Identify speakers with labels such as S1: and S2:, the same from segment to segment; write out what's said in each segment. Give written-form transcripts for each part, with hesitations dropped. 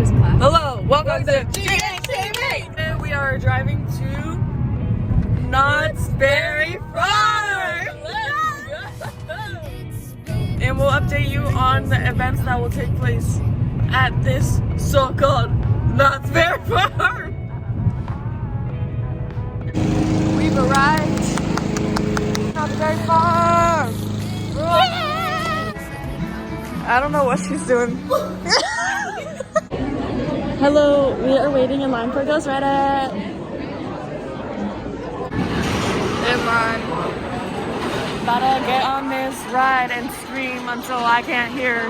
S1: just clap.
S2: Hello, welcome to GHTV! And we are driving to Knott's Berry Farm! And we'll update you on the events that will take place at this so-called Knott's Berry Farm! We've arrived! Knott's Berry Farm! I don't know what she's doing. Hello, we are waiting in line for Ghost Reddit. In line. About to get on this ride and scream until I can't hear.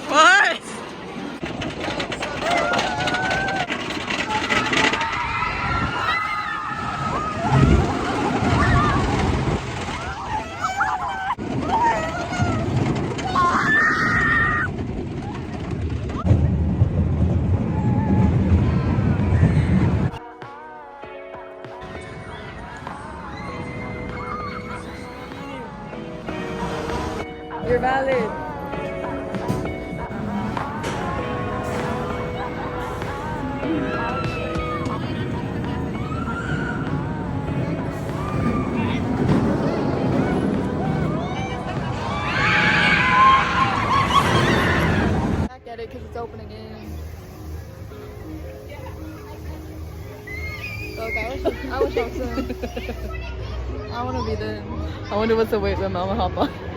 S2: What? You're valid.
S1: I get it because it's open again. Okay, I wish I was in. I want to be there.
S2: I wonder what's the wait when Mama hop on.